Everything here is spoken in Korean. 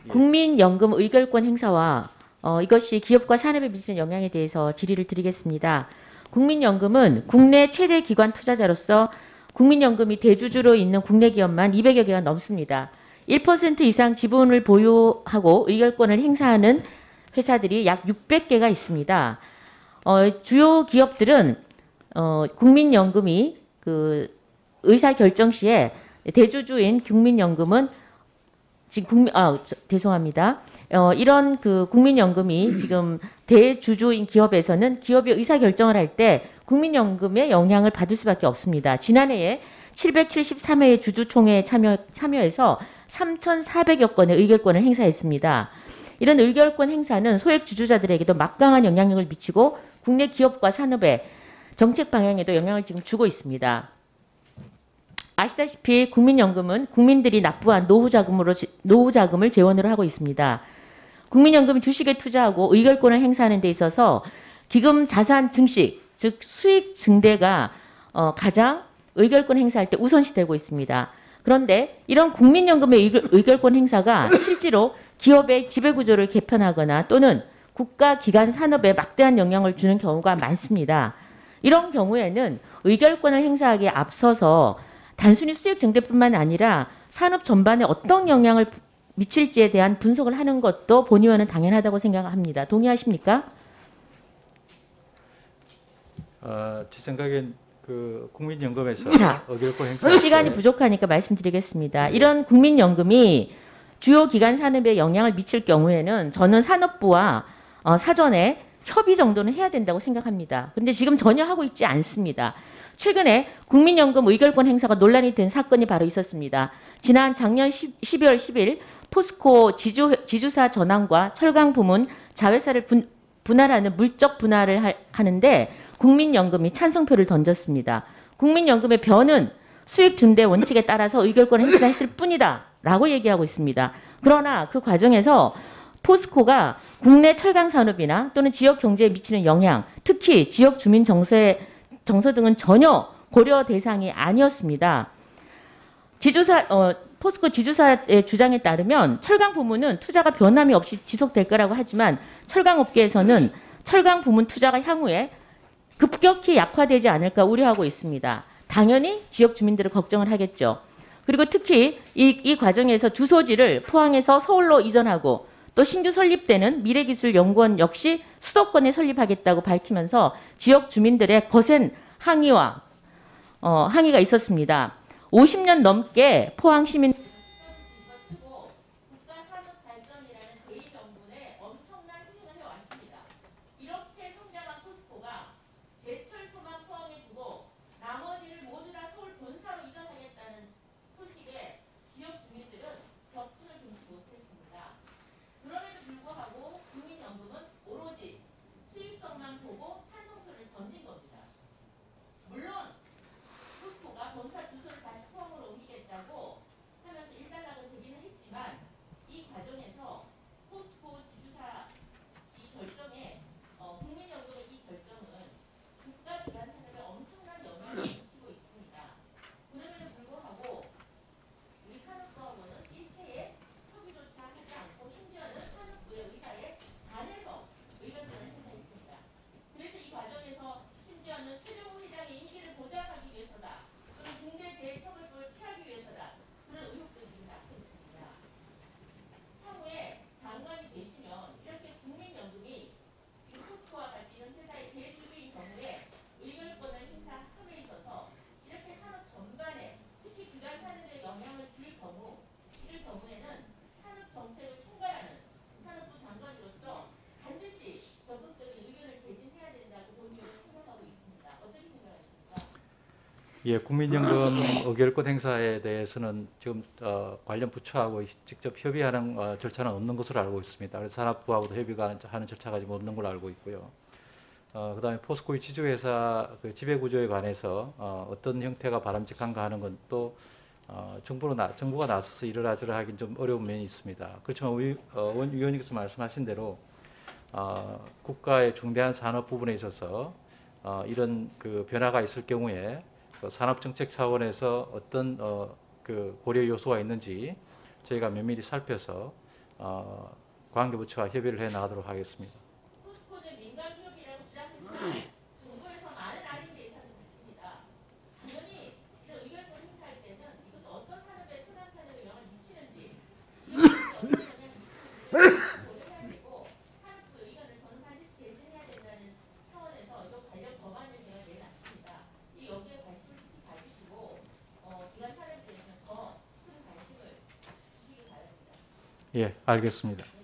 국민연금 의결권 행사와 이것이 기업과 산업에 미치는 영향에 대해서 질의를 드리겠습니다. 국민연금은 국내 최대 기관 투자자로서 국민연금이 대주주로 있는 국내 기업만 200여 개가 넘습니다. 1% 이상 지분을 보유하고 의결권을 행사하는 회사들이 약 600개가 있습니다. 주요 기업들은 국민연금이 그 의사 결정 시에 대주주인 국민연금은 지금 죄송합니다. 이런 그 국민연금이 지금 대주주인 기업에서는 기업이 의사결정을 할 때 국민연금의 영향을 받을 수밖에 없습니다. 지난해에 773회의 주주총회에 참여해서 3,400여 건의 의결권을 행사했습니다. 이런 의결권 행사는 소액 주주자들에게도 막강한 영향력을 미치고 국내 기업과 산업의 정책 방향에도 영향을 지금 주고 있습니다. 아시다시피 국민연금은 국민들이 납부한 노후자금을 재원으로 하고 있습니다. 국민연금이 주식에 투자하고 의결권을 행사하는 데 있어서 기금 자산 증식, 즉 수익 증대가 가장 의결권 행사할 때 우선시되고 있습니다. 그런데 이런 국민연금의 의결권 행사가 실제로 기업의 지배구조를 개편하거나 또는 국가 기관 산업에 막대한 영향을 주는 경우가 많습니다. 이런 경우에는 의결권을 행사하기에 앞서서 단순히 수익 증대뿐만 아니라 산업 전반에 어떤 영향을 미칠지에 대한 분석을 하는 것도 본의원은 당연하다고 생각합니다. 동의하십니까? 제 생각엔 그 국민연금에서 의결권 행사 시간이 부족하니까 말씀드리겠습니다. 이런 국민연금이 주요 기관 산업에 영향을 미칠 경우에는 저는 산업부와 사전에 협의 정도는 해야 된다고 생각합니다. 그런데 지금 전혀 하고 있지 않습니다. 최근에 국민연금 의결권 행사가 논란이 된 사건이 바로 있었습니다. 지난 작년 12월 10일 포스코 지주사 전환과 철강 부문 자회사를 분할하는 물적 분할을 하는데 국민연금이 찬성표를 던졌습니다. 국민연금의 변은 수익 증대 원칙에 따라서 의결권을 행사했을 뿐이다 라고 얘기하고 있습니다. 그러나 그 과정에서 포스코가 국내 철강 산업이나 또는 지역 경제에 미치는 영향, 특히 지역 주민 정서 등은 전혀 고려 대상이 아니었습니다. 포스코 지주사의 주장에 따르면 철강 부문은 투자가 변함이 없이 지속될 거라고 하지만 철강업계에서는 철강 부문 투자가 향후에 급격히 약화되지 않을까 우려하고 있습니다. 당연히 지역 주민들을 걱정을 하겠죠. 그리고 특히 이 과정에서 주소지를 포항에서 서울로 이전하고 또 신규 설립되는 미래기술연구원 역시 수도권에 설립하겠다고 밝히면서 지역 주민들의 거센 항의가 있었습니다. 50년 넘게 포항 시민 예, 국민연금 의결권 행사에 대해서는 지금 관련 부처하고 직접 협의하는 절차는 없는 것으로 알고 있습니다. 그래서 산업부하고도 협의가 하는 절차가 지금 없는 걸로 알고 있고요. 그다음에 포스코의 지주회사 그 지배구조에 관해서 어떤 형태가 바람직한가 하는 건 또 정부가 나서서 이러저러 하긴 좀 어려운 면이 있습니다. 그렇지만 위원님께서 말씀하신 대로 국가의 중대한 산업 부분에 있어서 이런 그 변화가 있을 경우에 산업정책 차원에서 어떤 그 고려 요소가 있는지 저희가 면밀히 살펴서 관계부처와 협의를 해 나가도록 하겠습니다. 포스코는 민간 기업이라고 주장했지만 정부에서 많은 R&D 예산을 받습니다. 당연히 이런 의결권 행사할 때는 이것이 어떤 산업에 첨단 산업에 영향을 미치는지 어떤 영향을 미치는지 고려해야 되고 산업부 의견을 저는 반드시 대신해야 된다는 차원에서 이 관련 법안을 제가 내놨습니다. 이 여기에 관심을 특히 가지시고 이런 산업에 대해서는 더 큰 관심을 주시기 바랍니다. 예, 알겠습니다.